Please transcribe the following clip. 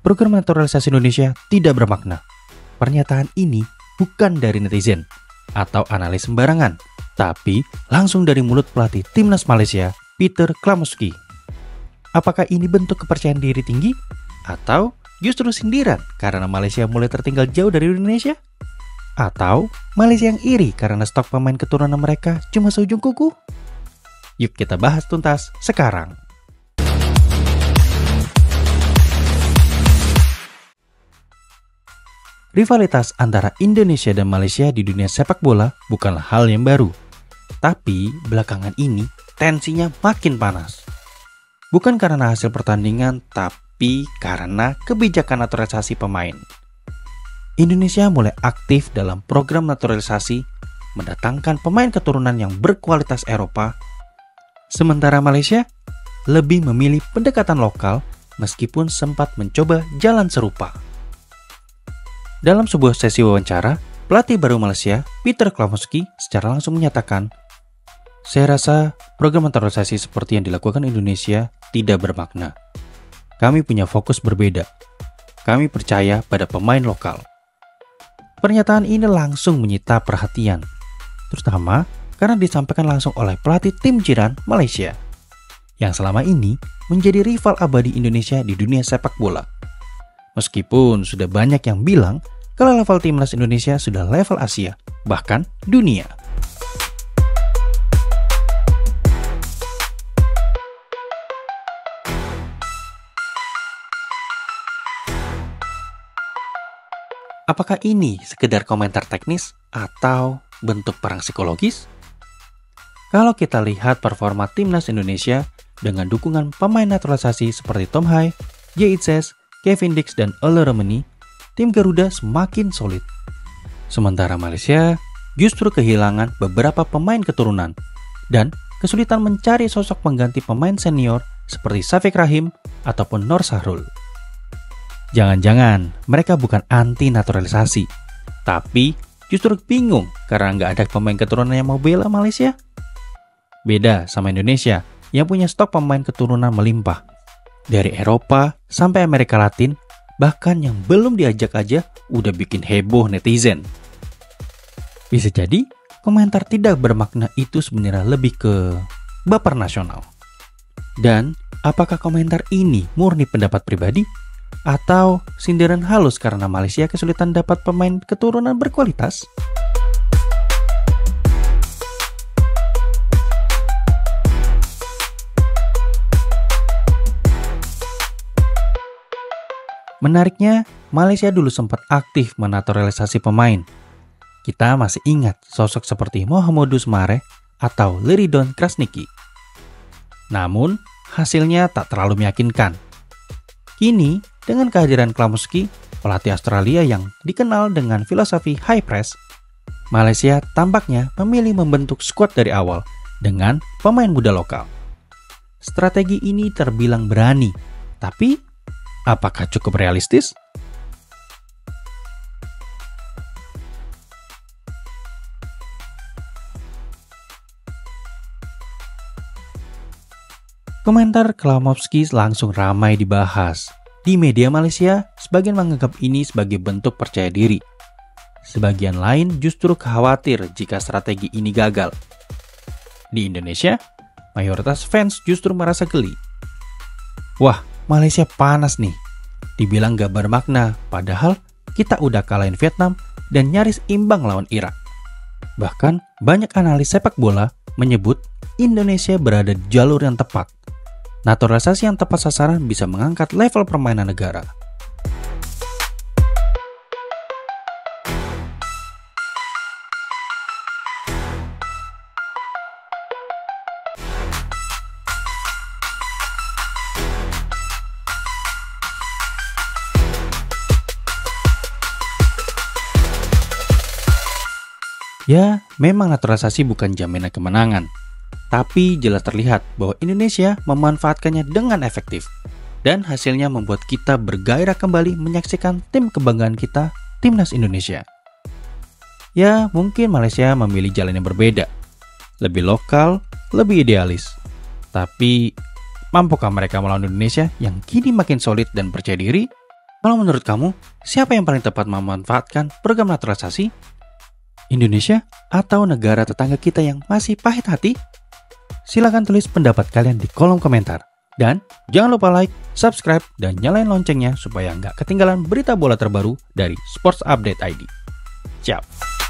program naturalisasi Indonesia tidak bermakna. Pernyataan ini bukan dari netizen atau analis sembarangan, tapi langsung dari mulut pelatih timnas Malaysia, Peter Klamoski. Apakah ini bentuk kepercayaan diri tinggi? Atau justru sindiran karena Malaysia mulai tertinggal jauh dari Indonesia? Atau Malaysia yang iri karena stok pemain keturunan mereka cuma seujung kuku? Yuk kita bahas tuntas sekarang. Rivalitas antara Indonesia dan Malaysia di dunia sepak bola bukanlah hal yang baru. Tapi belakangan ini tensinya makin panas. Bukan karena hasil pertandingan, tapi karena kebijakan naturalisasi pemain. Indonesia mulai aktif dalam program naturalisasi, mendatangkan pemain keturunan yang berkualitas Eropa. Sementara Malaysia lebih memilih pendekatan lokal meskipun sempat mencoba jalan serupa. Dalam sebuah sesi wawancara, pelatih baru Malaysia, Peter Klamoski, secara langsung menyatakan, "Saya rasa program naturalisasi seperti yang dilakukan Indonesia tidak bermakna. Kami punya fokus berbeda. Kami percaya pada pemain lokal." Pernyataan ini langsung menyita perhatian, terutama karena disampaikan langsung oleh pelatih tim jiran Malaysia, yang selama ini menjadi rival abadi Indonesia di dunia sepak bola. Meskipun sudah banyak yang bilang kalau level timnas Indonesia sudah level Asia, bahkan dunia. Apakah ini sekedar komentar teknis atau bentuk perang psikologis? Kalau kita lihat performa timnas Indonesia dengan dukungan pemain naturalisasi seperti Tom Hai, J.Itzes, Kevin Dix, dan Ole Romani, tim Garuda semakin solid. Sementara Malaysia justru kehilangan beberapa pemain keturunan dan kesulitan mencari sosok pengganti pemain senior seperti Syafiq Rahim ataupun Nur Sahrul. Jangan-jangan mereka bukan anti naturalisasi, tapi justru bingung karena nggak ada pemain keturunan yang mau bela Malaysia. Beda sama Indonesia yang punya stok pemain keturunan melimpah. Dari Eropa sampai Amerika Latin, bahkan yang belum diajak aja udah bikin heboh netizen. Bisa jadi komentar tidak bermakna itu sebenarnya lebih ke baper nasional. Dan apakah komentar ini murni pendapat pribadi atau sindiran halus karena Malaysia kesulitan dapat pemain keturunan berkualitas? Menariknya, Malaysia dulu sempat aktif menaturalisasi pemain. Kita masih ingat sosok seperti Mohamedou Soumaré atau Leridon Krasniqi. Namun, hasilnya tak terlalu meyakinkan. Kini, dengan kehadiran Klamoski, pelatih Australia yang dikenal dengan filosofi high press, Malaysia tampaknya memilih membentuk skuad dari awal dengan pemain muda lokal. Strategi ini terbilang berani, tapi apakah cukup realistis? Komentar Klamoski langsung ramai dibahas. Di media Malaysia, sebagian menganggap ini sebagai bentuk percaya diri. Sebagian lain justru khawatir jika strategi ini gagal. Di Indonesia, mayoritas fans justru merasa geli. Wah, Malaysia panas nih. Dibilang gak bermakna, padahal kita udah kalahin Vietnam dan nyaris imbang lawan Irak. Bahkan banyak analis sepak bola menyebut Indonesia berada di jalur yang tepat. Naturalisasi yang tepat sasaran bisa mengangkat level permainan negara. Ya, memang naturalisasi bukan jaminan kemenangan, tapi jelas terlihat bahwa Indonesia memanfaatkannya dengan efektif, dan hasilnya membuat kita bergairah kembali menyaksikan tim kebanggaan kita, Timnas Indonesia. Ya, mungkin Malaysia memilih jalan yang berbeda, lebih lokal, lebih idealis. Tapi, mampukah mereka melawan Indonesia yang kini makin solid dan percaya diri? Kalau menurut kamu, siapa yang paling tepat memanfaatkan program naturalisasi? Indonesia atau negara tetangga kita yang masih pahit hati? Silahkan tulis pendapat kalian di kolom komentar. Dan jangan lupa like, subscribe, dan nyalain loncengnya supaya nggak ketinggalan berita bola terbaru dari Sports Update ID. Ciao!